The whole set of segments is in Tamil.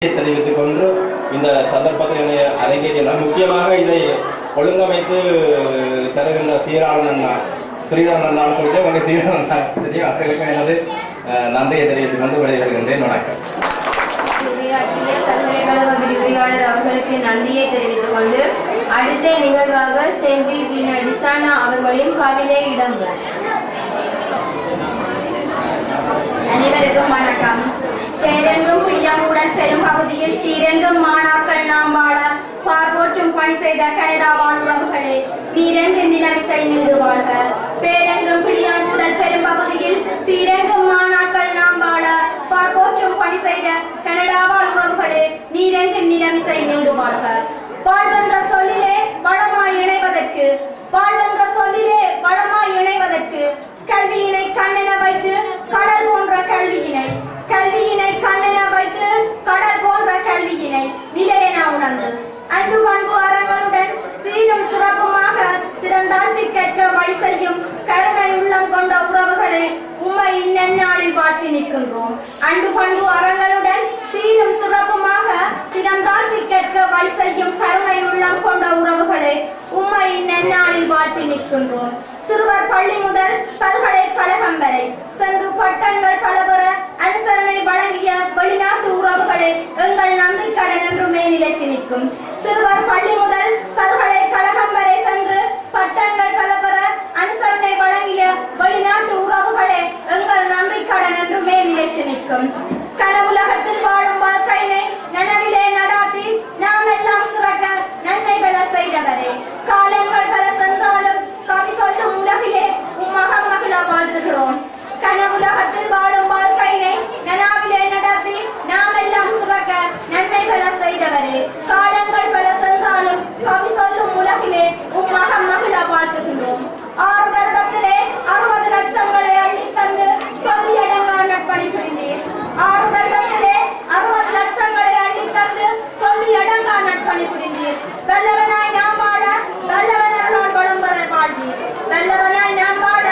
தெரிவித்துக் கொண்டு இந்த சந்தர்ப்பத்தில் என்னை அரங்கேற்றினார். முக்கியமாக இதை ஒழுங்கமைத்து தருகின்ற ஸ்ரீதரன் அண்ணான்னு சொல்லிட்டு உங்கள் ஸ்ரீதரன் அண்ணா தெரியும். அவர்களுக்கும் எனது நன்றியை தெரிவித்துக் கொண்டு விடைபெறுகின்றேன். வணக்கம். பல்கலைக்கழக விரிவுரையாளர் அவர்களுக்கு நன்றியை தெரிவித்துக் கொண்டு அடுத்த நிகழ்வாக செல்வி டிசானா அவர்களின் கவிதை இடம்பெறும். அனைவருக்கும் வணக்கம். பேரெங்கும் பிடியாமுடன் பெரும் பகுதியில் சீரெங்கும் மாணாக்கள் நாம் வாழ பார்ப்போற்றும் பணி செய்த கனடா வாழ் உறவுகளே, நீரெங்கு நிலவிசை நீடு வாழ்க. பேரெங்கும் பிடியாமுடன் பெரும் பகுதியில் சீரெங்கும் மாணாக்கள் நாம் வாழ பார்ப்போற்றும் பணி செய்த கனடா வாழ் உறவுகளே, நீரெங்கு நிலவிசை நீடு வாழ்க. வாழ்வென்ற சொல்லிலே வளமாய் இணைவதற்கு, வாழ்வென்ற சொல்லிலே வளமாய் இணைவதற்கு கல்வியினை கண்ணென வைத்து கடல் போன்ற கல்வியினை, கல்வியினை கண்ணென வைத்து கடல் போன்ற கல்வியினை நிலையென உணர்ந்து அன்பு பண்பு அறங்களுடன் சீரும் சிறப்புமாக சிறந்தாழ்த்தி கேட்க வழி செய்யும் கருணை உள்ளம் கொண்ட உறவுகளை உம்மை இந்நாளில் வாழ்த்தி நிற்கின்றோம். அன்பு பண்பு அறங்களுடன் சீரும் சிறப்புமாக சிறந்தாழ்த்தி கேட்க வழி செய்யும் கருணை உள்ளம் கொண்ட உறவுகளை உம்மை இந்நாளில் வாழ்த்தி நிற்கின்றோம். சிறுவர் பள்ளி முதல் பல்கலைக்கழகம் வரை சென்று பட்டங்கள் பல பெற அனுசரணை வழங்கிய வெளிநாட்டு உறவுகளை எங்கள் நன்றி கடன் என்றுமே நிலைத்து நிற்கும். சிறுவர் பள்ளி முதல் பல்கலைக்கழகம் வரை சென்று பட்டங்கள் பல பெற அனுசரணை வழங்கிய வெளிநாட்டு உறவுகளை எங்கள் நன்றி கடன் என்றுமே நிலைத்து நிற்கும். கனவுலகத்தில் வாழும் வாழ்க்கையினை நனவிலே நடாத்தி நாம் எல்லாம் சிறக்க நன்மை பெற செய்தவரே, காலங்கள் பல சென்றாலும் கவி சொல்லும் உலகிலே உம்மகம் மகிழ வாழ்த்துகிறோம். கனவுலகத்தில் வாழும் வாழ்க்கையினை நனாவிலே நடத்தி நாம் எல்லாம் சிறக்க நன்மை பெற செய்தவரே, காலங்கள் பல சென்றாலும் கவி சொல்லும் உலகிலே உம்மகம் மகிழ வாழ்த்துகிறோம். 6 வருடத்திலே 60 லட்சங்களை அள்ளி தந்து சொல்லி அடங்கா நட்பணி புரிந்தீர். 6 வருடத்திலே 60 லட்சங்களை அள்ளி தந்து சொல்லி அடங்கா நட்பணி புரிந்தீர். வல்லவனாய் நாம் வாழ வல்லவன் அருளால் வளம் பெற வாழ்வீர். வல்லவனாய் நாம் வாழ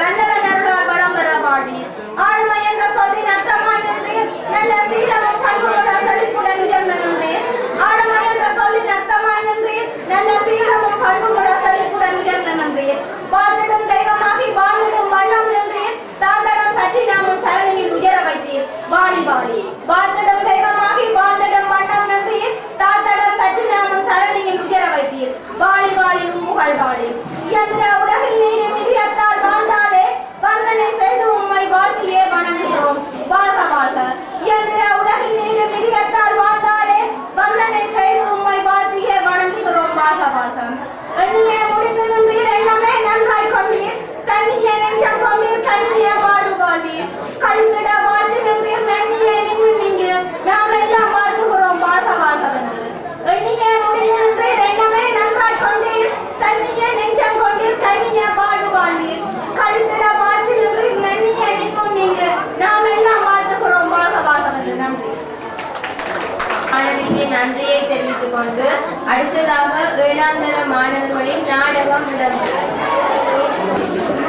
வல்லவன் அருளால் வளம் பெற வாழ்வீர். ஆளுமை என்ற சொல்லின் அர்த்தமாய் நின்றீர். நல்ல சீலமும் பண்புகள செழிப்புடன் உயர்ந்த நின்றீர். ஆளுமை என்ற சொல்லின் அர்த்தமாய் நின்றீர். நல்ல சீலமும் பண்புகள செழிப்புடன் உயர்ந்த நின்றீர். வாழ்ந்திடும் தெய்வமாகி வாழ்ந்திடும் வண்ணம் நின்றீர். தாண்டடம் பற்றி நாமும் தரணியில் உயர வைத்தீர். வாழி வாழி வாழ்ந்திடும் தெய்வமாகி வாழ்ந்திடும் வண்ணம் நின்றீர். தாண்டடம் பற்றி நாமும் தரணியில் உயர வைத்தீர். வாழி வாழி உம்முகள் வாழி. இயந்திர உலகில் நீரின் நிதியத்தால் வாழ்ந்தாலே வந்தனை செய்து உம்மை வாழ்த்தியே வணங்குகிறோம். வாழ்க வாழ்க. இயந்திர உலகில் நீரின் நிதியத்தால் வாழ்ந்தாலே வந்தனை செய்து உம்மை வாழ்த்தியே வணங்குகிறோம். வாழ்க வாழ்க. எண்ணியே முடிந்து நின்றீர். எண்ணமே நன்றாய் கொண்டீர். தண்ணியே நெஞ்சம் கொண்டீர். கண்ணியே வாழ்வு வாழ்வீர். கழிந்திட வாழ்த்து நின்றீர். நன்னியே நின்று நீங்க நாம் எல்லாம் வாழ்த்துகிறோம். வாழ்க வாழ்கவென்று எண்ணியே முடிந்து நின்றீர். எண்ணமே நன்றாய் கொண்டீர். தண்ணியே நெஞ்சம் கொண்டீர். கண்ணியே வாழ்வு வாழ்வீர். கழிந்திட வாழ்த்து நின்றீர். நன்னியே நின்று நீங்க நாம் எல்லாம் வாழ்த்துகிறோம். வாழ்க வாழ்கவென்று. நன்றி. மாணவிக்கு நன்றியை தெரிவித்துக் கொண்டு அடுத்ததாக 7ஆம் தர மாணவர்களின் நாடகம் இடம்பெறும்.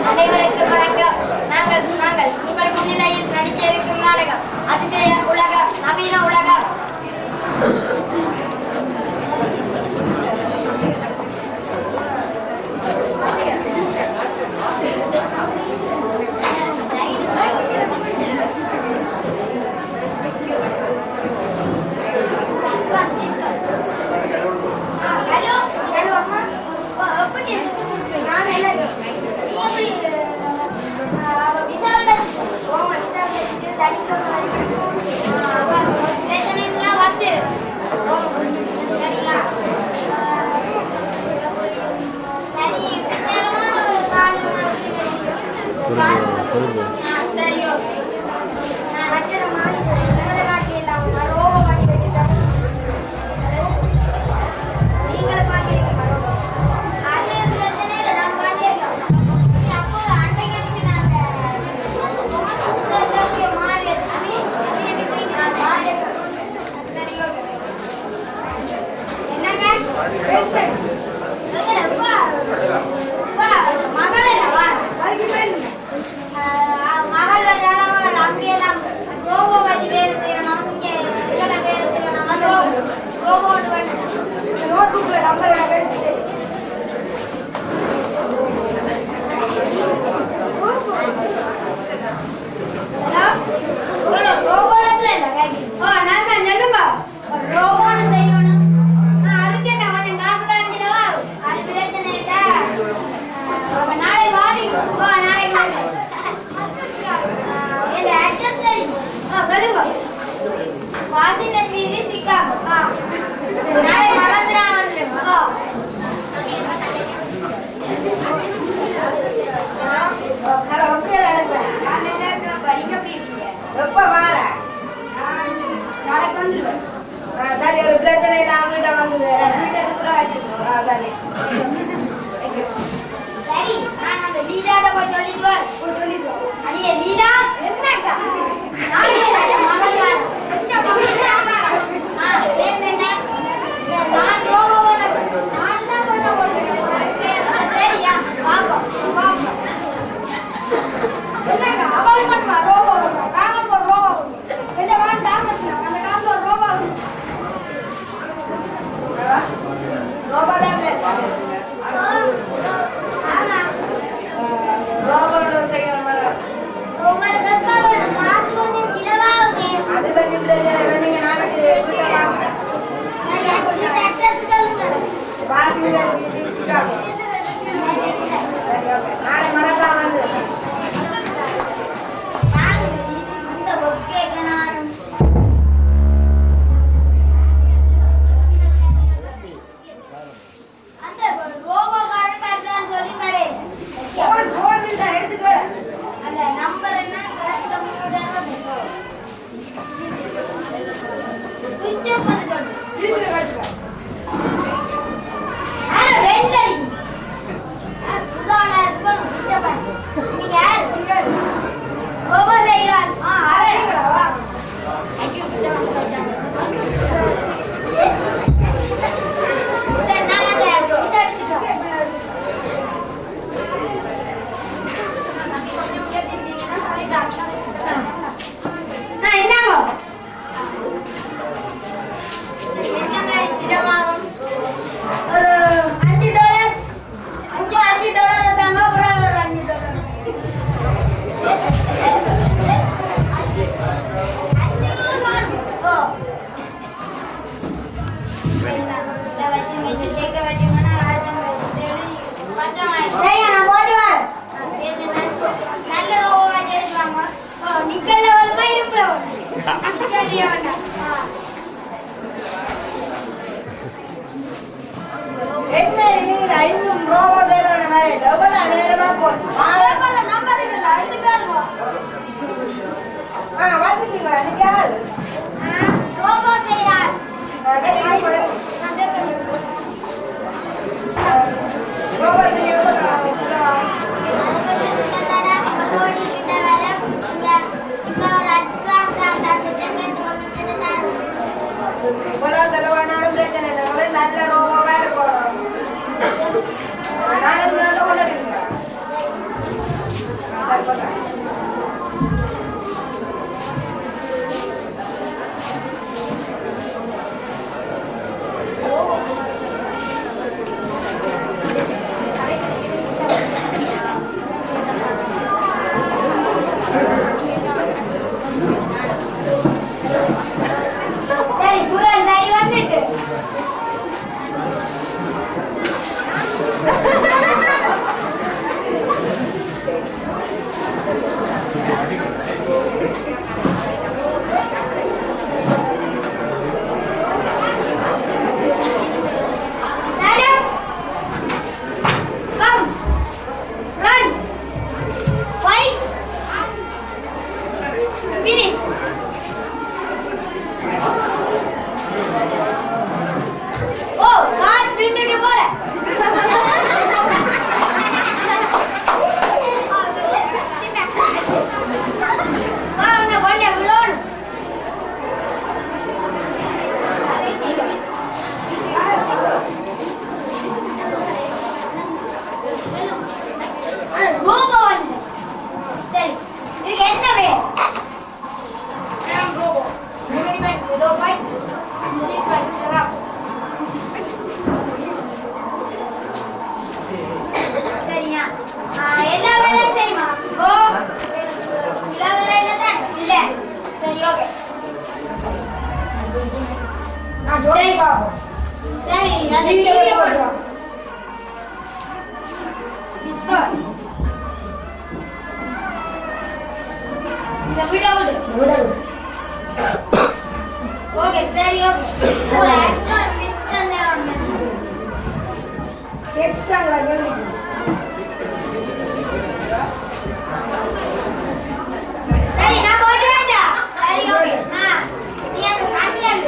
அனைவருக்கும் வணக்கம். நாங்கள் உங்கள் முன்னிலையில் நடிக்க இருக்கும் நாடகம் அதிசய உலகம், நவீன உலகம். மகள் ரோபோட் வந்து நோட் புக்ல நம்பர் எனக்கு எடுத்து ஹலோ ரோபோட்ல இல்ல கேக்கி நான் தான் சொல்லுங்க ரோபோட் செய்யணும் அதுக்கு என்ன கொஞ்சம் காசு தான் கிலோவா அது பிரச்சனை இல்ல நாளை வாரி நாளைக்கு வாங்க இந்த ஆக்சன் செய்யும் சொல்லுங்க வாஷிங்டன் வீதி சிக்காகோ நாளை மறந்துடா வந்துடுங்க படிக்க போயிருக்கீங்க எப்ப வார நாளைக்கு வந்துடுவேன் சரி ஒரு பிரச்சனை நான் வீட்டை வந்து வீட்டுக்கு கூட வச்சிருக்கோம் சரி சரி நான் அந்த லீலாட போய் சொல்லிட்டு வர சொல்லிட்டு அடியே லீலா என்னக்கா நாளைக்கு மகள்தான் என்ன நான் ரோபோவன நான் தான் பண்ண போறேன் சரியா வாங்க வாங்க என்னக்கா அவள் மட்டுமா ரோபோ காமல் ஒரு ரோபோ இந்த வான் காமல் அந்த காமல் ஒரு ரோபோ ரோபோட் ஆனா ரோபோட் செய்யணும் உங்களுக்கு காசு கொஞ்சம் சிலவாகுமே அது பற்றி பிரச்சனை நீங்க நாளைக்கு வீட்டை வாங்க வாசிங்க சரி ஓகே நாளை மறக்காம வந்து என்ன நீங்க இன்னும் ரோபோட் வேற டபுள் நேரமா போச்சு வந்துட்டீங்களா நீங்க யாரு ரோபோட் இவ்வளவு செலவானாலும் பிரச்சனை இல்லை நல்ல ரோபோவா இருக்கும் நாளைக்கு நல்ல கொண்டுருக்கீங்க சரி குரல் சரி வந்துட்டு சரி சரி அது டிவி போடு டிஸ்கவுண்ட் இந்த வீடியோ போடு ஓகே சரி ஓகே ஒரு ஆக்டர் மிஸ் அந்த செட்டாங்களா சரி நான் போட்டு வேண்டா சரி ஓகே நீ அந்த கண்ணியல்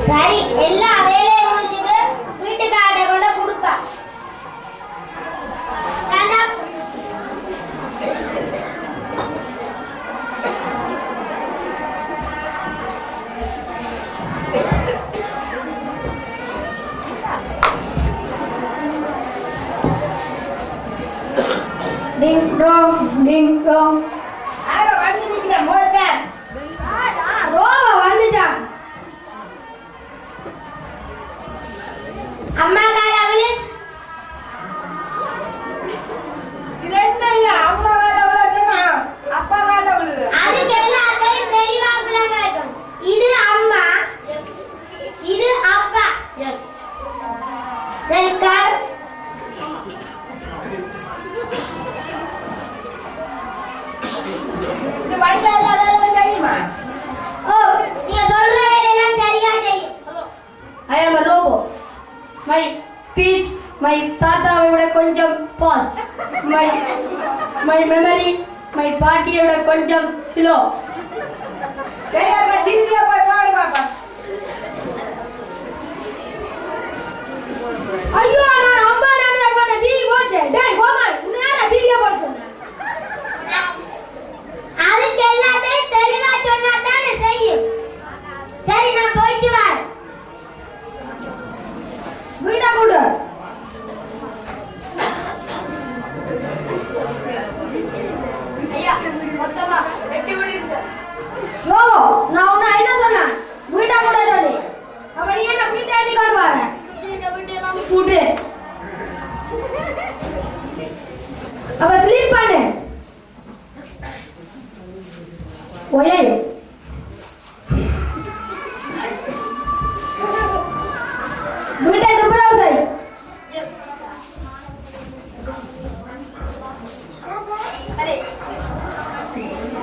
சரி எல்லா வேலையும் முடிஞ்சது வீட்டுக்காரரை கொண்டு கொடுப்பா டிங் ரோங் ஆரோ வந்து நிக்கிற மோட்ட ரோவா வந்துட்டான் அம்மா காலவளே இது என்னையா அம்மா கால விழுதுமா அப்பா கால விழுது அதுக்கு எல்லாத்தையும் தெளிவா விளங்க வைக்கணும் இது அம்மா இது அப்பா சரி கார் இது வண்டி எல்லாம் வேலை தெரியுமா ஓ நீங்க சொல்ற வேலையெல்லாம் சரியா செய்யும் I am a robo. My speed, my தாத்தாவை விட கொஞ்சம் fast. My memory, my பாட்டியை விட கொஞ்சம் slow. சரியா டிவில போய் பாடு பாப்பா ஐயோ நான் அம்மா நான் பண்ண டிவி போச்சே. டேய் கோமான், உன்னை யாரா டிவியை போட சொன்னா? அதுக்கு எல்லாத்தையும் தெளிவா சொன்னா தானே செய்யும் சரி நான் போயிட்டு வரேன் வீட்டை கூடு. ஐயா மொத்தமா 8 மினிட்ஸ் ரோபோ, நான் உன்னை என்ன சொன்னேன்? வீட்டை கூடு சொல்லி. அப்ப நீ என்ன வீட்டை அடி கொண்டு வர? கூடு. அப்ப ஸ்லீப் பண்ணு. ஓயே. வீட்டை துப்புரவு செய்.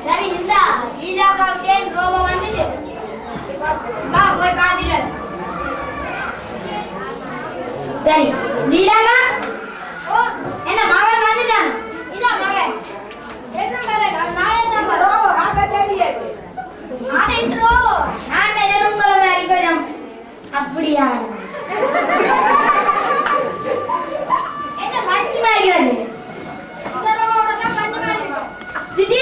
சரி இந்த ஈஜா காப்டேன் ரோபோ வந்துச்சு வா போய் பாத்துட்டு சரி லீலாகா ஓ என்ன மகன் வந்துட்டான் இதான் மகன் என்ன மேலே நான் தான் ரோபோ காக்க தெரியாது ஆடிட்ரோ நான் உங்களை மாதிரி கொஞ்சம் அப்படியா என்ன மஞ்சு மாதிரிகிறது இந்த ரோபோட தான் மஞ்சு மாதிரி சிட்டி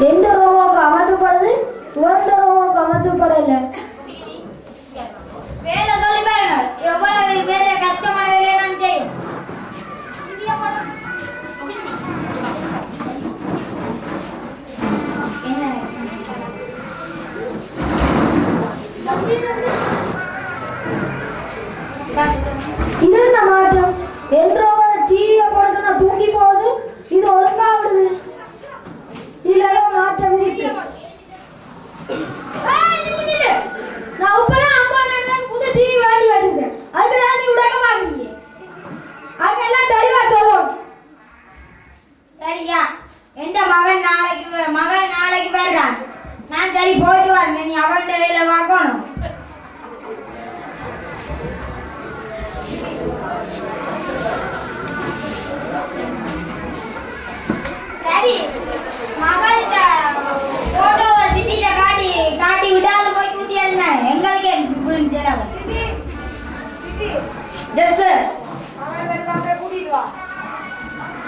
எந்த ரோபோக்கு அமர்த்தப்படுது எந்த ரோபோக்கு அமர்த்தப்படல வேலை சொல்லி பாருங்க எவ்வளவு வேலை கஷ்டமான வேலையை நான் செய்யும் மகன் நாளைக்கு வர்றான். நான் சரி போயிட்டு வரேன். நீ அவன்கிட்ட வேலை பார்க்கணும். சரி மகன் போட்டோவை சிட்டியில காட்டி விடாது போய் கூட்டியாருங்க. எங்களுக்கே புரிஞ்சிடலாம். ஜஸ்ட்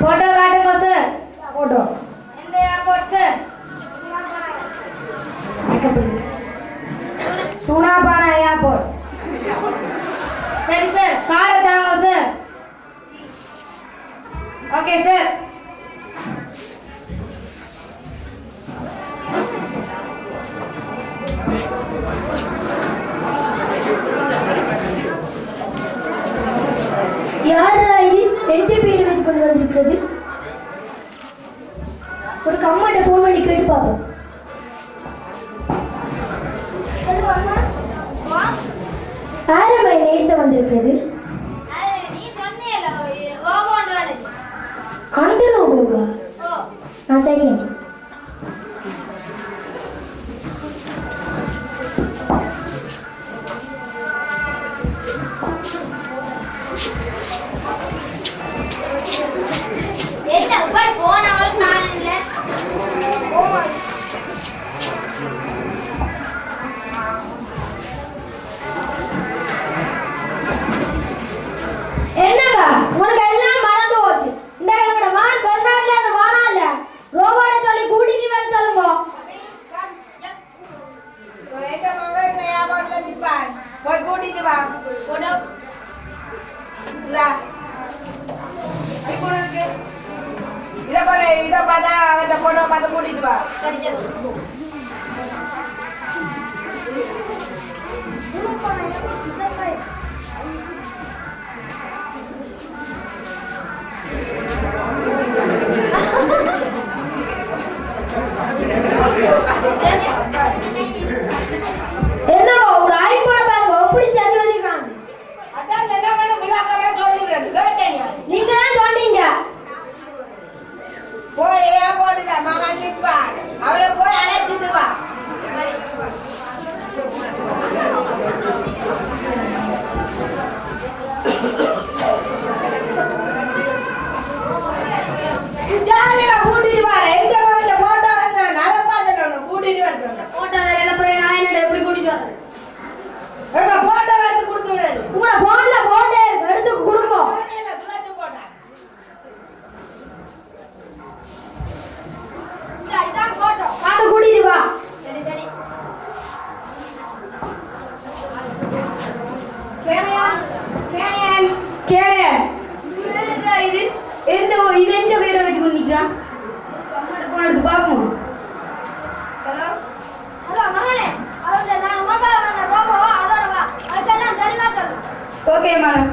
போட்டோ காட்டுங்க சார். போட்டோ எந்த ஏர்போர்ட் சார்? சூனாபானா ஏர்போர்ட். சரி சார் காரை தாங்க சார். Okay sir. யாரா இது? ரெண்டு பேர் வைத்து கொண்டு வந்திருக்கிறது. ஒரு அம்மாட்ட போன் பண்ணி கேட்டு பார்ப்போம். ஆரம்பை நேர்த்த வந்திருக்கிறது. நீ சொன்னேல ரோபோட் வருது. அந்த ரோபோவா? ஓ சரி. என்ன போய் போனவள் நான் இல்ல. என்னங்க உனக்கு எல்லாம் மறந்து போச்சு. இந்த எங்களோட வான் பெருநாள்ல அது வாரான்ல ரோபோட சொல்லி கூட்டிட்டு வர சொல்லுங்க. எங்க மகன் ஏர்போர்ட்ல நிப்பான். போய் கூட்டிட்டு வா. போடா. இந்தா. ஐபோனுக்கு இத பார்த்தா அவன் போட்டோ பார்த்து கூட்டிட்டு வா. சரி ஜஸ்ட் என்ன ஒரு ஐபோனை பாருங்க எப்படி செஞ்சு வச்சிருக்காங்க. அதான் என்ன வேணா விலாகவே சொல்லிடுறது. கேட்டேன். நீங்க தான் சொன்னீங்க. போய் ஏர்போர்ட்ல மகன் நிப்பான். அவளை போய் அழைச்சிட்டு வா. ஜாலியா கூட்டிட்டு வா. எந்த மாதிரி போட்டோ நல்ல பாட்டு கூட்டிட்டு வரணும். போட்டோ வேற போய் நான் என்னோட எப்படி கூட்டிட்டு வரேன்? போட்டோ எடுத்து கொடுத்து விடு. உங்களோட போன்ல போட்டோ எடுத்து கொடுங்க. போனேல துளசி போட்டா. இதான் போட்டோ. பாத்து கூட்டிட்டு வா. சரி சரி. கேளையன் கேளையன் கேளையன். இது என்ன இது என்ன பேரை வச்சு கொண்டிருக்கிறான்? அம்மாட்ட போன் எடுத்து பார்ப்போம். ஹலோ ஹலோ மகளே, அவர்கிட்ட நான் உனக்காக வந்த ரோபோ அதோட வா. அதெல்லாம் தெளிவா சொல்லு. Okay madam.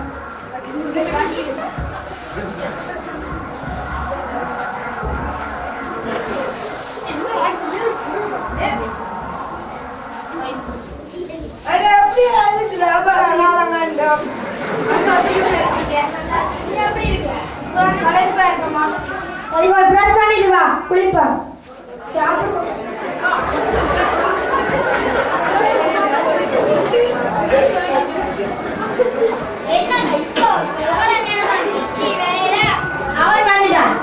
அட எப்படி அழுதுல அப்பலாங்க. நீ எப்படி இருக்க? களைப்பா இருக்கமா? சரி போய் பிரஷ் பண்ணிட்டு வா, குளிப்பா. என்ன இப்போ எவ்வளவு நேரம் நிக்கி வேற அவன் வந்துட்டான்.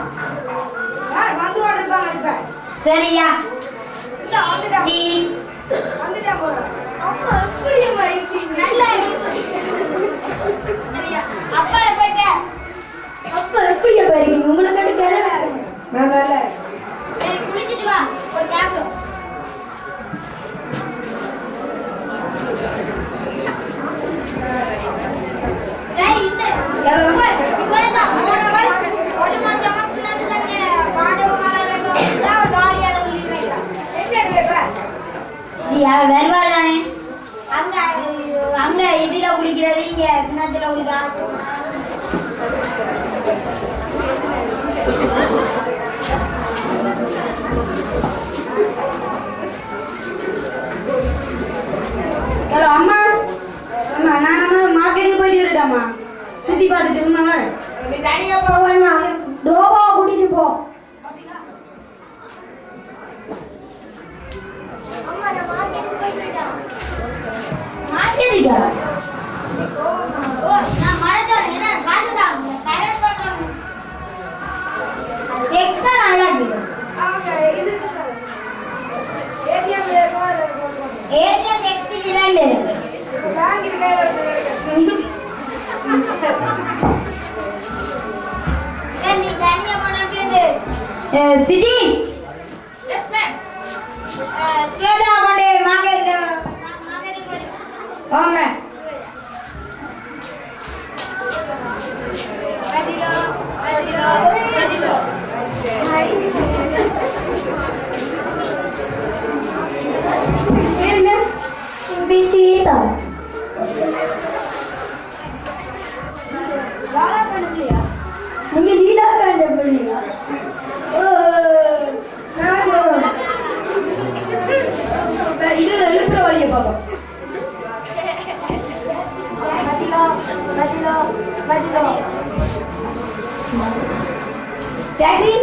யார் வந்து ஓடுறாங்க இப்ப? சரியா இல்ல வந்துடா. டீ வந்துடா போற. அம்மா எப்படி மடிக்கு? நல்லா இருக்கு. சரியா அப்பா போய்ட்ட. அப்பா எப்படியா பாருங்க உங்களுக்கு கண்டு கேள வேற. நான் நல்ல. சரி குளிச்சிட்டு வா. போய் கேப்ல. சரி இந்த இவளா போனவள் ஒரு மாதமா கிளந்து தனிய பாடவமால தான் வாலியால உள்ளிரையா. என்னடே பா? சியா வருவாளானே. அங்க அங்க இதுல குளிக்கிறது இங்க கிணத்துல குளிக்க. ஹலோ அம்மா. அம்மா நான் மார்க்கெட்டுக்கு போயிட்டு வரேன்டா. சுத்தி பார்த்துட்டு உண்மை நீ தனியா போ. ரோபோ கூட்டிட்டு போ. வந்துட்டா நான் மறந்துட்டேன் என்ன காத்துதான் கரெக்ட் பண்ணணும் செக் தான் நல்லா இருக்கு ஏடிஎம் எக்ஸ்பில் இல்லைன்னு நீ தனியா போனது சிட்டி எஸ் மேம் ஸ்வேதா கொண்டே மார்க்கெட் போய் ஆமா அதிலோ என்ன பிச்சிதா லாலா கண்டுபிடியா நீங்க லீலா கண்டுபிடியா இது எழுப்புற வழியை பார்ப்போம் taxi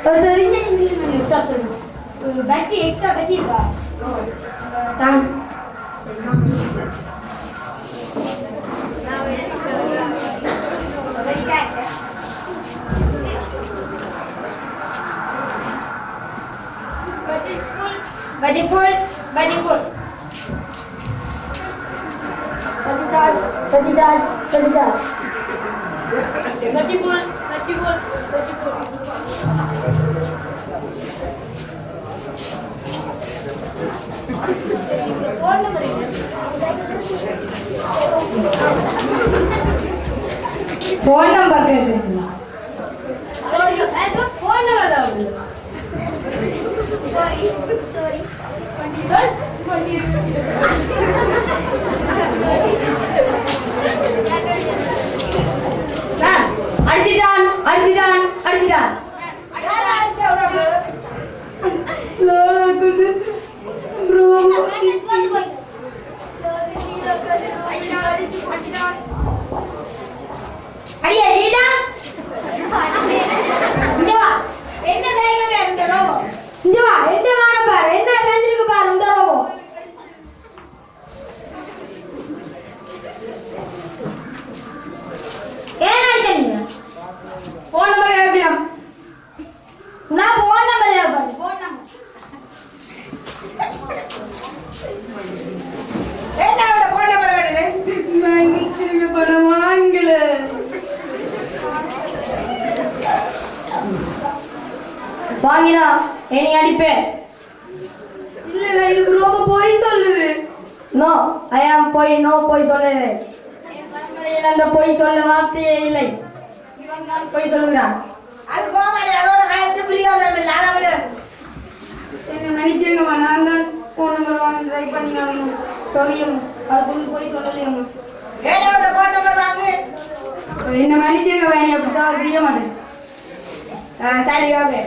sir engine stop sir battery extra battery का तान Body full. Padidat. Phone number கேக்குறீங்களா Phone number Sorry. அடிச்சிட்டான் அடியா லீலா இங்க வா என்ன தைரியம் இந்த ரோபோ இங்க வா என்ன வான பாரு என்ன செஞ்சிருக்கு பாரு இந்த ரோபோ ஏன் அடிச்சீங்க போன் நம்பர் கேப்பியா நான் ஃபோன் நம்பர் தேவைப்படுது ஃபோன் நம்பர் என்ன போன பரவாயில்லை மன்னிச்சிருங்க பணம் வாங்கல வாங்கினா என்னை அடிப்பேன் இல்ல இதுக்கு ரொம்ப போய் சொல்லுது நோ ஐ ஆம் போய் சொல்லவே பரம்பரையில் அந்த போய் சொல்ல வார்த்தையே இல்லை இவன் தான் போய் சொல்லுகிறான் அது கோமாளி அதோட காயத்து பிரியாதம் இல்லை அதை விட என்ன மன்னிச்சிருங்கம்மா நான் தான் ஃபோன் நம்பர் வாங்க ட்ரை பண்ணி நான் சொல்லியம்மா அது கொண்டு போய் சொல்லலையம்மா ஏனோட போன் நம்பர் வாங்கு என்ன மன்னிச்சிருங்க வேணி அப்படிதான் செய்ய மாட்டேன் சரி ஓகே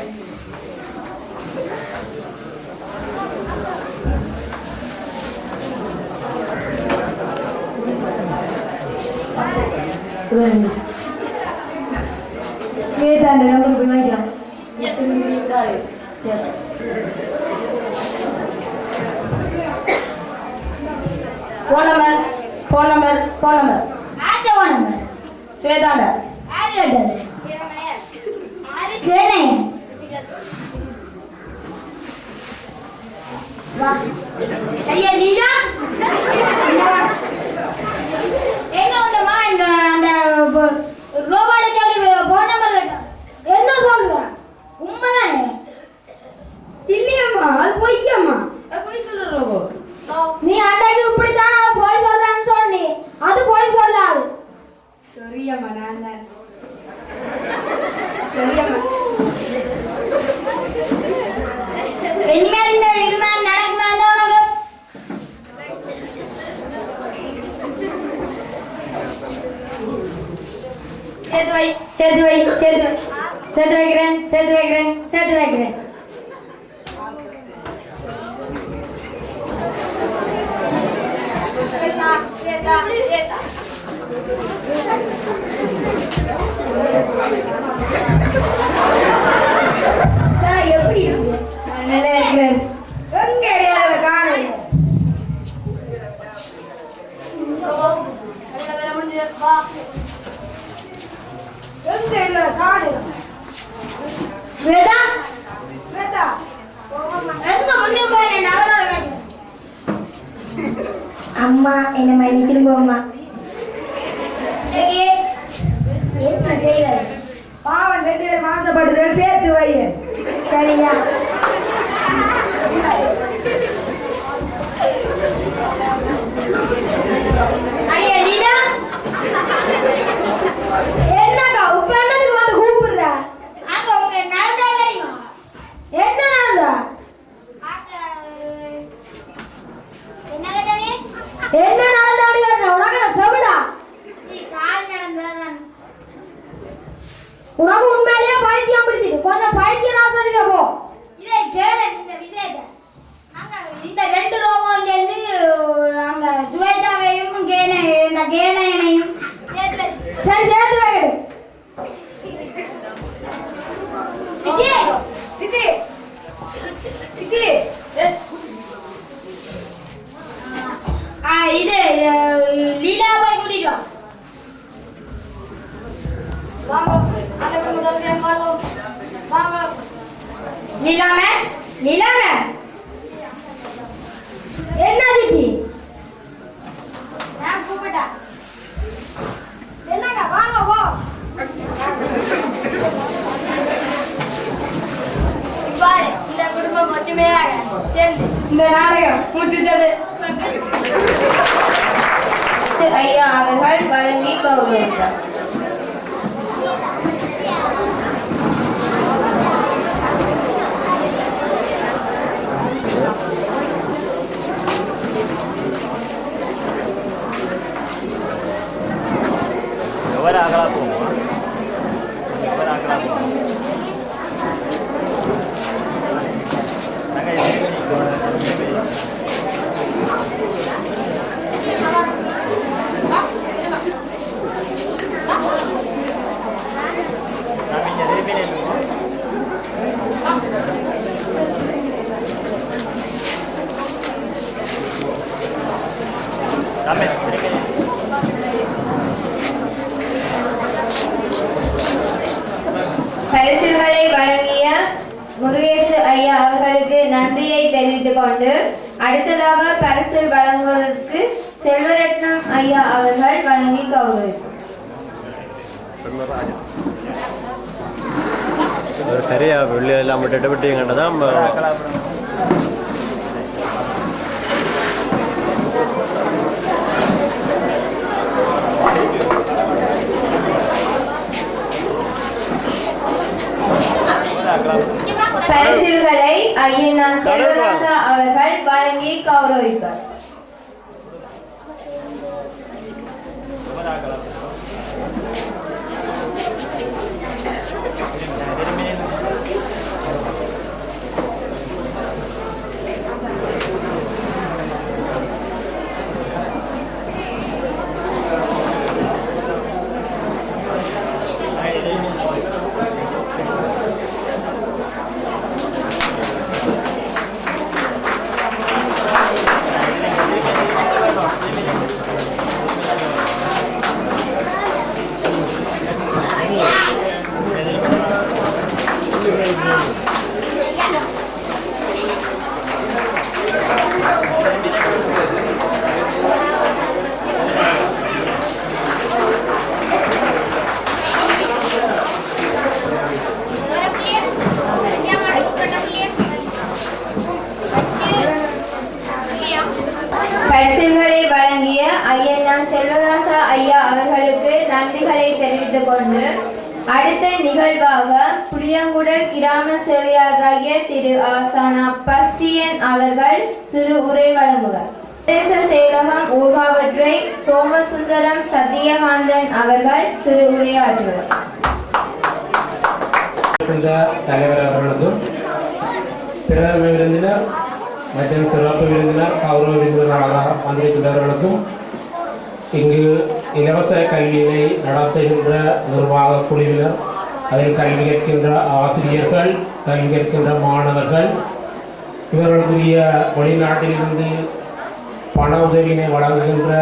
ஸ்வேதா அந்த நம்பர் போய் வாங்கிக்கலாம் ஃபோன் நம்பர் ஆட்ட ஃபோன் நம்பர் ஸ்வேதாண்ட ஆறு லெட்டர் ஆறு கேனே வா ஐயா லீலா எங்க வந்தமா அந்த ரோபோட சொல்லி ஃபோன் நம்பர் கேட்டோம் என்ன சொல்ற உண்மைதானே இல்லையம்மா அது பொய்யம்மா அது போய் சொல்லு ரோபோ நீ அன்னைக்கு இப்படித்தான் அது போய் சொல்றேன்னு சொன்னி அது போய் சொல்லாது சரியம்மா நான் தான் சரியம்மா இனிமேல் இந்த இது மாதிரி நடக்குமா உனக்கு சேர்த்து வைக்கிறேன் Света. எப்படி இருக்கு நல்லா இருக்கிறேன் எங்க இடையாத காணல அம்மா என்னை மன்னிச்சிருங்கோம்மா. என்ன செய்வது? பாவன் 2 பேர் மாசப்பட்டு சேர்த்து வை. சரியா? அடியே லீலா என்னக்கா இப்ப என்னதுக்கு வந்து கூப்பிடுற? அங்க ஒரு நடந்தா தெரியுமா? என்ன நடந்தா? அங்க என்ன கதனே? என்ன நடந்தாடி கேட்டேன். உனக்கு நான் செவிடா? நீ கால் நடந்ததான். உனக்கு உண்மையிலேயே பைத்தியம் பிடிச்சிட்டு கொஞ்சம் பைத்தியம் ஆஸ்பத்திரியில போ. இதை கேளு இந்த விஷயத்தை. அங்க இந்த 2 ரோவும் சேர்ந்து அங்க சுவேதாவையும் இந்த கேனையும் சேர்த்து சரி சேர்த்து வைக்கடு. சித்தி சித்தி சித்தி இது லீலாவை கூட்டிட்டு வா. வாங்க அந்த முதல்ல ஏமாறோம். வாங்க லீலாமே என்ன திட்டி? நான் கூப்பிட்டா என்னங்க வாங்க போ. பாரு, இந்த குடும்பம் மட்டுமே சேர்ந்து இந்த நாடகம் முற்றிட்டது. ஐயா அவர்கள் வழங்கி கௌரவித்தார். பரிசுகளை வழங்கிய முருகேசு ஐயா அவர்களுக்கு நன்றியை தெரிவித்துக் கொண்டு அடுத்ததாக பரிசு வழங்குவதற்கு செல்வரட்னம் ஐயா அவர்கள் வழங்கி கௌரவித்தார். சரியா வெளியெல்லாம் விட்டுட்டு விட்டீங்கன்னா தான் பரிசுகளை ஐயனார் செல்வராசா அவர்கள் வழங்கி கௌரவிப்பார். பரிசுகளை வழங்கிய ஐயனார் செல்வராசா ஐயா அவர்களுக்கு நன்றிகளை தெரிவித்துக் கொண்டு அடுத்த நிகழ்வாக புளியங்குடல் கிராம சேவையாளராகிய திரு ஆசானா பஸ்டியன் அவர்கள் சிறு உரை வழங்குவார். பிரதேச செயலகம் ஊர்காவற்றை சோமசுந்தரம் சத்தியகாந்தன் அவர்கள் சிறு உரையாற்றுவார். தலைவர் அவர்களுக்கும் பிரதம விருந்தினர் மற்றும் சிறப்பு விருந்தினர் கௌரவ விருந்தினராக வந்திருக்கிறவர்களுக்கும் இங்கு இலவச கல்வியினை நடத்துகின்ற நிர்வாக குழுவினர், அதில் கல்வி கற்கின்ற ஆசிரியர்கள், கல்வி கற்கின்ற மாணவர்கள், இவர்களுக்குரிய வெளிநாட்டிலிருந்து பண உதவியினை வழங்குகின்ற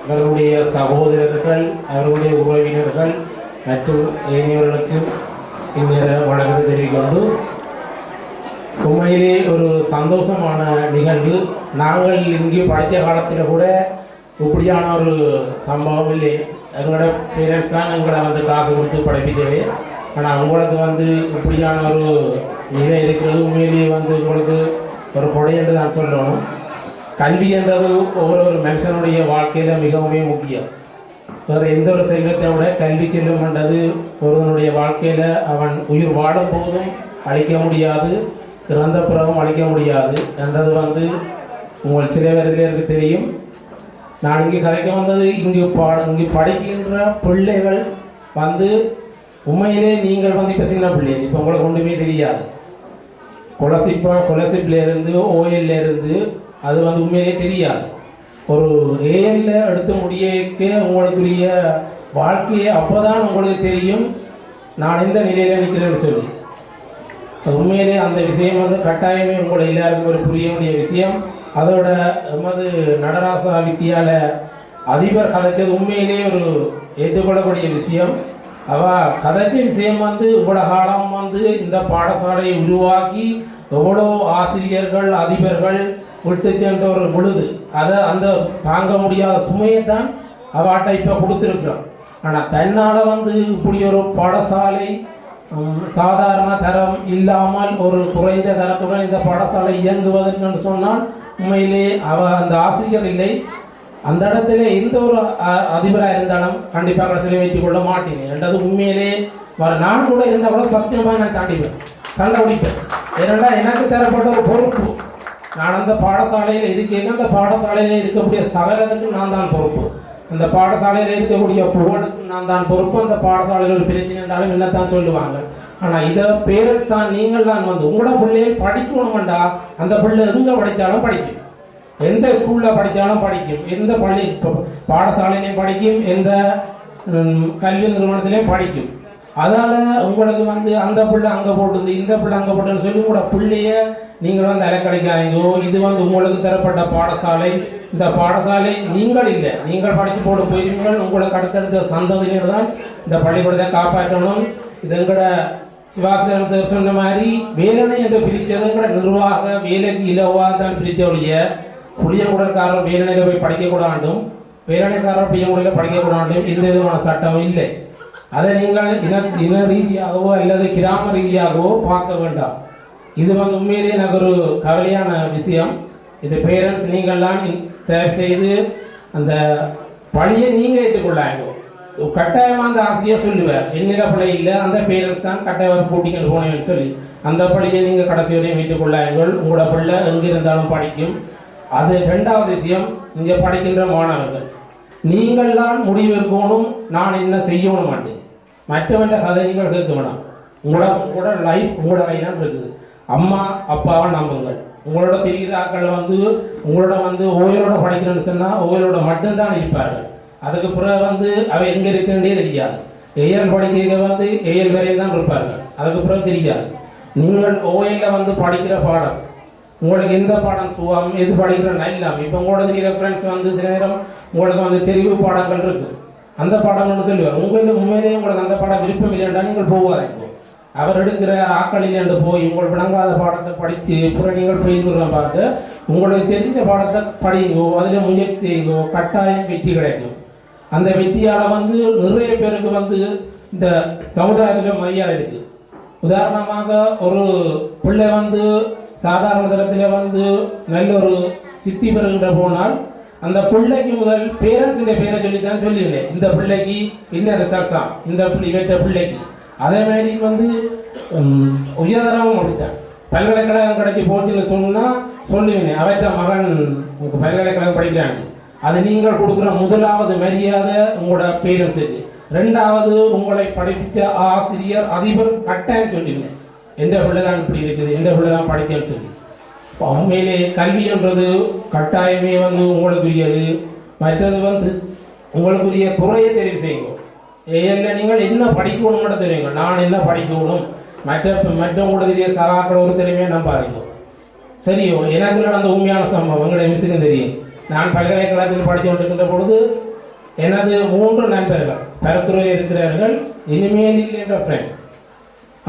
இவர்களுடைய சகோதரர்கள், அவர்களுடைய உறவினர்கள் மற்றும் ஏனையவர்களுக்கு இந்நேர வணக்கத்தை தெரிவிக்கொண்டு, உண்மையிலே ஒரு சந்தோஷமான நிகழ்வு. நாங்கள் இங்கே படித்த காலத்தில் கூட இப்படியான ஒரு சம்பவம் இல்லை. எங்களோட பேரண்ட்ஸ் தான் எங்களை வந்து காசு கொடுத்து படிப்பிக்கவே. ஆனால் உங்களுக்கு வந்து இப்படியான ஒரு நிலை இருக்கிறது உண்மையிலேயே வந்து உங்களுக்கு ஒரு கொடை என்று நான் சொல்லணும். கல்வி என்றது ஒவ்வொரு மனுஷனுடைய வாழ்க்கையில் மிகவும் முக்கியம். வேறு எந்த ஒரு செல்வத்தை விட கல்வி செல்வம் என்றது ஒருவனுடைய வாழ்க்கையில் அவன் உயிர் வாடும் போதும் அழிக்க முடியாது, இறந்த பிறகும் அழிக்க முடியாது என்றது வந்து உங்கள் சில பேருக்கு தெரியும். நான் இங்கே கதைக்க வந்தது இங்கு படிக்கின்ற பிள்ளைகள் வந்து உண்மையிலே நீங்கள் வந்து இப்போ சின்ன பிள்ளைகள், இப்போ உங்களுக்கு ஒன்றுமே தெரியாது. கொலசிப்பிலேருந்து ஓஎல்லேருந்து அது வந்து உண்மையிலே தெரியாது. ஒரு ஏஎல்ல எடுத்து முடியக்க உங்களுக்குரிய வாழ்க்கையை அப்போ தான் உங்களுக்கு தெரியும் நான் எந்த நிலையில் நிற்கிறேன்னு சொல்லி. உண்மையிலே அந்த விஷயம் வந்து கட்டாயமே உங்களை எல்லாருக்கும் ஒரு புரிய வேண்டிய விஷயம். அதோட எமது நடராசா வித்தியாலய அதிபர் கதைச்சது உண்மையிலே ஒரு ஏற்றுக்கொள்ளக்கூடிய விஷயம். கதைச்ச விஷயம் வந்து இவ்வளோ காலம் வந்து இந்த பாடசாலையை உருவாக்கி எவ்வளோ ஆசிரியர்கள் அதிபர்கள் விட்டு சென்ற ஒரு பொழுது அதை அந்த தாங்க முடியாத சுமையை தான் அவாட்ட இப்போ கொடுத்துருக்குறோம். ஆனால் தன்னால் வந்து இப்படி ஒரு பாடசாலை சாதாரண தரம் இல்லாமல் ஒரு குறைந்த தரத்துடன் இந்த பாடசாலை இயங்குவதற்கு சொன்னால் உண்மையிலே அந்த ஆசிரியர் இல்லை. அந்த இடத்துல எந்த ஒரு அதிபராக இருந்தாலும் கண்டிப்பாக சிலை வைத்துக் கொள்ள மாட்டேன் என்றது உண்மையிலே நான் கூட இருந்தால் கூட சத்தியமாக நான் தாண்டிப்பேன், சண்டை பிடிப்பேன். ஏன்னா எனக்கு தரப்பட்ட ஒரு பொறுப்பு. நான் அந்த பாடசாலையில் இருக்கேன். அந்த பாடசாலையில் இருக்கக்கூடிய சகலத்துக்கு நான் தான் பொறுப்பு. அந்த பாடசாலையில் இருக்கக்கூடிய புகழுக்கு நான் தான் பொறுப்பு. அந்த பாடசாலையில் ஒரு பிரச்சனை என்றாலும் என்னத்தான் சொல்லுவாங்க. ஆனால் இதை பேரண்ட்ஸ் தான் நீங்கள் தான் வந்து உங்களோட பிள்ளைகள் படிக்கணுமெண்டா அந்த பிள்ளை எங்கே படித்தாலும் படிக்கும், எந்த ஸ்கூலில் படித்தாலும் படிக்கும், எந்த பள்ளி பாடசாலையிலையும் படிக்கும், எந்த கல்வி நிறுவனத்திலையும் படிக்கும். அதால் உங்களுக்கு வந்து அந்த பிள்ளை அங்கே போட்டுது இந்த பிள்ளை அங்கே போட்டுன்னு சொல்லி உங்களோட பிள்ளைய நீங்கள் வந்து அலைக்கழிக்காதீங்கோ. இது வந்து உங்களுக்கு தரப்பட்ட பாடசாலை. இந்த பாடசாலை நீங்கள் இல்லை, நீங்கள் படித்து போட்டு போயிருங்கள். உங்களுக்கு அடுத்தடுத்த சந்ததியினர் தான் இந்த பள்ளிக்கூடத்தை காப்பாற்றணும். இது எங்களோட சிவாசகரன் சார் சொன்ன மாதிரி வேலனை என்று பிரித்தது எங்களோட நிர்வாக வேலைக்கு இலவாக தான் பிரித்தவழிய புளியங்குடற்காரர் வேலனையில் போய் படிக்கக்கூடாண்டும், வேலனைக்காரர் புளியங்குடியில் படிக்கக்கூடாண்டும் எந்த விதமான சட்டம் இல்லை. அதை நீங்கள் இன ரீதியாகவோ அல்லது கிராம ரீதியாகவோ பார்க்க வேண்டாம். இது வந்து உண்மையிலேயே எனக்கு ஒரு கவலையான விஷயம். இது பேரண்ட்ஸ் நீங்கள்லாம் தயவு செய்து அந்த பழியை நீங்கள் ஏற்றுக்கொள்ளாங்க. கட்டாயமாக அந்த ஆசிரியர் சொல்லுவார் என்னிட பிள்ளை இல்லை, அந்த பேரண்ட்ஸ் தான் கட்டாயம் கூட்டிக்கிட்டு போனேன்னு சொல்லி அந்த பழியை நீங்கள் கடைசி வரையும் ஏற்றுக்கொள்ளாங்கள். உங்களோட பிள்ளை எங்கிருந்தாலும் படிக்கும். அது ரெண்டாவது விஷயம். இங்கே படிக்கின்ற மாணவர்கள் நீங்கள் தான் முடிவு இருக்கணும், நான் என்ன செய்யணும் மாட்டேன். மற்றவன்ற கதை நீங்கள் கேட்க வேணாம். உங்களோட லைஃப் உங்களோட கைதான் இருக்குது. அம்மா அப்பாவை நம்புங்கள். உங்களோட தெரிகிற ஆக்கள் வந்து உங்களோட வந்து ஓயலோட படிக்கிறேன்னு சொன்னால் ஓயலோட மட்டும்தான் இருப்பார்கள். அதுக்கு பிறகு வந்து அவை எங்கே இருக்குன்றே தெரியாது. ஏஎல் படிக்க வந்து ஏஎல் வரையும் தான் இருப்பார்கள். அதுக்கு பிறகு தெரியாது. நீங்கள் ஓயலில் வந்து படிக்கிற பாடம் உங்களுக்கு எந்த பாடம் சுகம் எது படிக்கிறேன்னா இல்லாமல் இப்போ உங்களோட தெரிகிற ஃப்ரெண்ட்ஸ் வந்து சில நேரம் உங்களுக்கு வந்து தெரிவு பாடங்கள் இருக்குது. அந்த பாடம்னு சொல்லுவார். உங்களுக்கு உண்மையிலேயே உங்களுக்கு அந்த பாடம் விருப்பம் இல்லைன்றா நீங்கள் போவாதீங்க. அவர் எடுக்கிற ஆக்களில் போய் உங்களுக்கு விளங்காத பாடத்தை படித்து பிறகு நீங்கள் ஃபெயில் பார்த்து உங்களுக்கு தெரிஞ்ச பாடத்தை படிங்கோ, அதில் முயற்சி செய்யுங்கோ, கட்டாயம் வெற்றி கிடைக்கும். அந்த வெற்றியால் வந்து நிறைய பேருக்கு வந்து இந்த சமுதாயத்தில் மரியாதை இருக்குது. உதாரணமாக ஒரு பிள்ளை வந்து சாதாரண தரத்தில் வந்து நல்ல ஒரு சித்தி பெறுகின்ற போனால் அந்த பிள்ளைக்கு முதல் பேரண்ட்ஸ் பேரை சொல்லித்தான் சொல்லிவினேன், இந்த பிள்ளைக்கு என்ன ரிசல்ட்ஸா இந்த இவற்ற பிள்ளைக்கு. அதே மாதிரி வந்து உயர்தரமும் முடித்தான். பல்கலைக்கழகம் கிடைச்சி போச்சுன்னு சொன்னால் சொல்லுவேன் அவற்ற மகன் பல்கலைக்கழகம் படிக்கிறாங்க. அது நீங்கள் கொடுக்குற முதலாவது மரியாதை உங்களோட பேரண்ட்ஸுக்கு. ரெண்டாவது உங்களை படிப்பித்த ஆசிரியர் அதிபர் கட்டாயம் சொல்லுவேன் எந்த பிள்ளை தான் இப்படி இருக்குது, எந்த பிள்ளை தான் படித்தேன்னு சொல்லி. உண்மையிலே கல்வி என்றது கட்டாயமே வந்து உங்களுக்குரியது. மற்றது வந்து உங்களுக்குரிய துறையை தெரிவு செய்யுங்க. ஏஎல்ல நீங்கள் என்ன படிக்கணும்னு தெரியுங்க. நான் என்ன படிக்கணும் மற்றவங்களுடைய சகாக்கள் ஒரு திறமையை நம்பாதீங்க. சரியோ, எனக்கு நடந்த உண்மையான சம்பவம் எங்களுடைய மிஸ்ஸுக்கும் தெரியும். நான் பல்கலைக்கழகத்தில் படித்து கொண்டிருக்கின்ற பொழுது எனது 3 நண்பர்கள் பரத்துறையில் இருக்கிறார்கள், இனிமேல் இல்லைன்ற ஃப்ரெண்ட்ஸ்.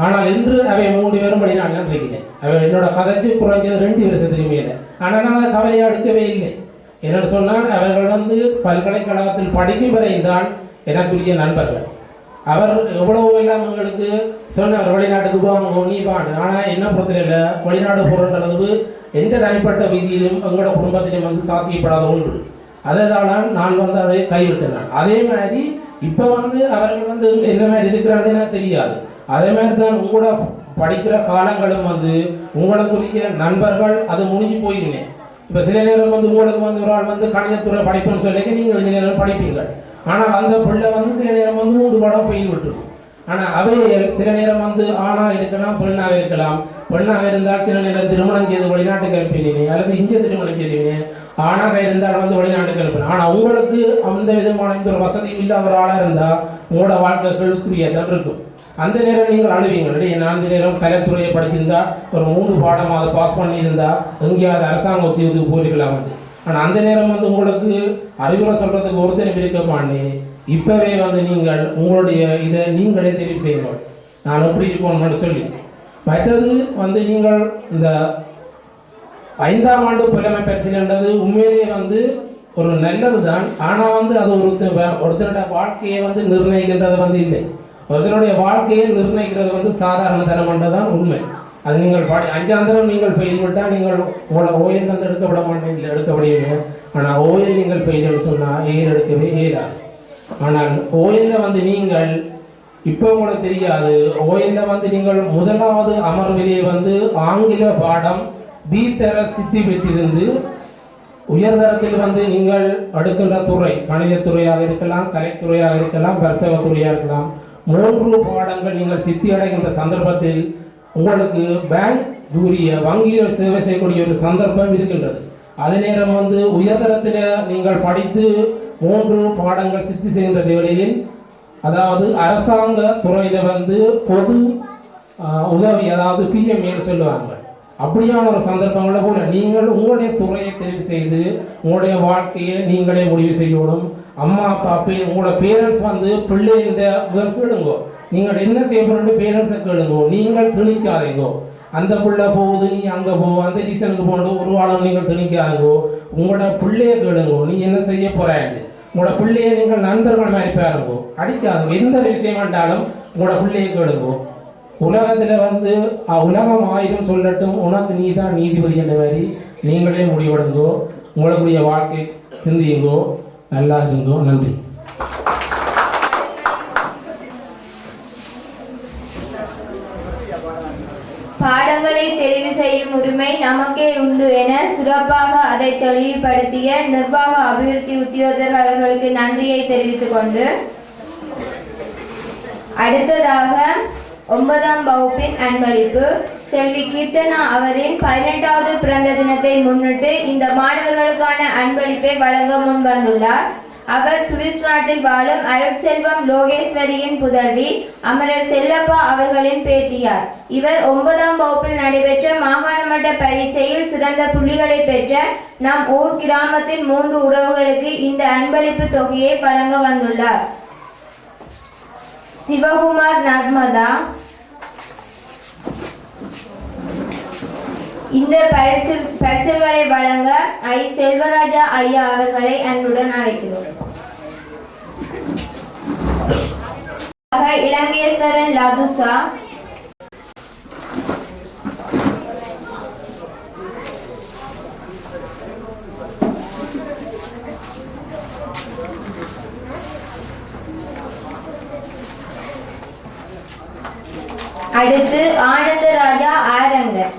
ஆனால் இன்று அவை 3 பேரும் படி நான் இருக்கிறேன். அவை என்னோட கதைச்சு குறைஞ்சது 2 வருஷத்துக்கு மேலே. ஆனால் நான் அதை கவலையாக எடுக்கவே இல்லை. என்னென்னு சொன்னால் அவர்கள் வந்து பல்கலைக்கழகத்தில் படிக்கும் வரையும் எனக்குரிய நண்பர்கள். அவர் எவ்வளவு எல்லாம் எங்களுக்கு சொன்னார், வெளிநாட்டுக்கு போவாங்க நீ வாங்க. ஆனால் என்ன பொறுத்தல வெளிநாடு போகிற அளவு எந்த தனிப்பட்ட விதியிலும் எங்களோட குடும்பத்திலும் வந்து சாத்தியப்படாத ஒன்று. அதனால் நான் வந்து அதை கைவிட்டேன். அதே மாதிரி இப்போ வந்து அவர்கள் வந்து என்ன மாதிரி இருக்கிறான்னு தெரியாது. அதே மாதிரி தான் உங்களோட படிக்கிற காலங்களும் வந்து உங்களுக்குரிய நண்பர்கள் அது முடிஞ்சு போயிருந்தேன். இப்போ சில நேரம் வந்து உங்களுக்கு வந்து ஒரு ஆள் வந்து கணிதத்துறை படிப்புன்னு சொல்லி நீங்கள் கொஞ்ச நேரம் படிப்பீங்க. ஆனால் அந்த பிள்ளை வந்து சில நேரம் வந்து 3 பாடம் பெயில் விட்டுருக்கும். ஆனால் அவையில் சில நேரம் வந்து ஆணாக இருக்கலாம், பெண்ணாக இருக்கலாம். பெண்ணாக இருந்தால் சில நேரம் திருமணம் செய்து வெளிநாட்டுக்கு அனுப்பினீங்க, அல்லது இங்கே திருமணம் செய்வீங்க. ஆணாக இருந்தால் வந்து வெளிநாட்டுக்கு அனுப்பினேன். ஆனால் உங்களுக்கு அந்த விதமான இந்த ஒரு வசதியும் இல்லாத ஒரு ஆளாக இருந்தால் உங்களோட வாழ்க்கை கேள்விக்குரியதான் இருக்கும். அந்த நேரம் நீங்கள் அழுவீங்க. நான் அந்த நேரம் கலைத்துறையை படிச்சிருந்தா ஒரு 3 பாடம் அதை பாஸ் பண்ணியிருந்தா எங்கேயாவது அரசாங்க உத்தியோகத்துக்கு போயிருக்கலாம். ஆனால் அந்த நேரம் வந்து உங்களுக்கு அறிவுரை சொல்கிறதுக்கு ஒருத்தர் இருக்கப்பாண்டி இப்போவே வந்து நீங்கள் உங்களுடைய இதை நீங்களே தெரிவு செய்யணும். நான் எப்படி இருக்கணும்னு சொல்லி. மற்றது வந்து நீங்கள் இந்த 5ஆம் ஆண்டு புலமை பரிசீலன்றது உண்மையிலேயே வந்து ஒரு நல்லது தான். ஆனால் வந்து அது ஒருத்தருடைய வாழ்க்கையை வந்து நிர்ணயிக்கின்றது வந்து இல்லை. ஒருத்தருடைய வாழ்க்கையை நிர்ணயிக்கிறது வந்து சாதாரண தரமன்றதான் உண்மை. அது நீங்கள் 5ஆம் தரம் நீங்கள் ஃபெயில் விட்டால் நீங்கள் உங்களை ஓயில் வந்து எடுக்க விட மாட்டேன், இல்லை எடுக்க முடியுங்க. ஆனால் ஓயில் நீங்கள் ஃபெயில்னு சொன்னால் ஏர் எடுக்கவே இயலாது. ஆனால் ஓயிலில் வந்து நீங்கள் இப்போ உங்களுக்கு தெரியாது, ஓயிலில் வந்து நீங்கள் 1வது அமர்விலே வந்து ஆங்கில பாடம் பி தர சித்தி பெற்றிருந்து உயர்தரத்தில் வந்து நீங்கள் எடுக்கின்ற துறை கணிதத்துறையாக இருக்கலாம், கலைத்துறையாக இருக்கலாம், வர்த்தகத்துறையாக இருக்கலாம். 3 பாடங்கள் நீங்கள் சித்தி அடைகின்ற சந்தர்ப்பத்தில் உங்களுக்கு பேங்க் கூறிய வங்கியில் சேவை செய்யக்கூடிய ஒரு சந்தர்ப்பம் இருக்கின்றது. அதே நேரம் வந்து உயர்தரத்தில் நீங்கள் படித்து 3 பாடங்கள் சித்தி செய்கின்ற வேளையில், அதாவது அரசாங்க துறையில் வந்து பொது உதவி, அதாவது பிஎம்ஏன்னு சொல்லுவாங்க. அப்படியான ஒரு சந்தர்ப்பங்களில் கூட நீங்கள் உங்களுடைய துறையை தெரிவு செய்து உங்களுடைய வாழ்க்கையை நீங்களே முடிவு செய்யணும். அம்மா அப்பா உங்களோட பேரண்ட்ஸ் வந்து பிள்ளைகிட்ட கேளுங்கோ, நீங்கள் என்ன செய்யணும்னு பேரண்ட்ஸை கேளுங்கோ. நீங்கள் திணிக்காதீங்கோ. அந்த பிள்ளை போகுது நீ அங்கே போ, அந்த டியூஷனுக்கு போகணும் ஒரு வாரம் நீங்கள் திணிக்காதீங்கோ. உங்களோட பிள்ளையை கேளுங்கோ, நீ என்ன செய்ய போறாங்க. உங்களோட பிள்ளையை நீங்கள் நண்பர்கள் மாதிரி பாருங்கோ, அடிக்காதுங்க. எந்த விஷயம் வேண்டாலும் உங்களோட பிள்ளையை கேளுங்கோ. உலகத்தில் வந்து உலகம் 1000 சொல்லட்டும், உனக்கு நீ தான் நீதிபதி என்ற மாதிரி நீங்களே முடிவெடுங்கோ. உங்களுடைய வாழ்க்கை சிந்தியுங்கோ, நல்லா இருங்கோ. நன்றி. பாடங்களை தெரிவு செய்யும் உரிமை நமக்கே உண்டு என சிறப்பாக அதை தெளிவுபடுத்திய நிர்வாக அபிவிருத்தி உத்தியோகர்களுக்கு நன்றியை தெரிவித்துக் கொண்டு அடுத்ததாக 9ஆம் வகுப்பின் அன்பளிப்பு செல்வி கீர்த்தனா அவரின் 18வது பிறந்த தினத்தை முன்னிட்டு இந்த மாணவர்களுக்கான அன்பளிப்பை வழங்க முன்வந்துள்ளார். அவர் சுவிஸ் நாட்டில் வாழும் அருட்செல்வம் லோகேஸ்வரியின் புதல்வி அமரர் செல்லப்பா அவர்களின் பேத்தியார். இவர் 9ஆம் வகுப்பில் நடைபெற்ற மாகாண மட்ட பரீட்சையில் சிறந்த புள்ளிகளை பெற்ற நம் ஊர் கிராமத்தின் 3 உறவுகளுக்கு இந்த அன்பளிப்பு தொகையை வழங்க வந்துள்ளார். சிவகுமார் நர்மதா. இந்த பரிசுகளை வழங்க ஐ செல்வராஜா ஐயா அவர்களை அன்புடன் அழைக்கிறோம். இலங்கேஸ்வரன் லதுசா, அடுத்து ஆனந்தராஜா ஆரங்கர்.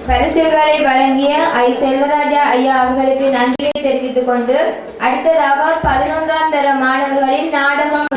பரிசுகளை வழங்கிய ஐ செல்வராஜா ஐயா அவர்களுக்கு நன்றியை தெரிவித்துக் கொண்டு அடுத்ததாக 11ஆம் தர மாணவர்களின் நாடகம்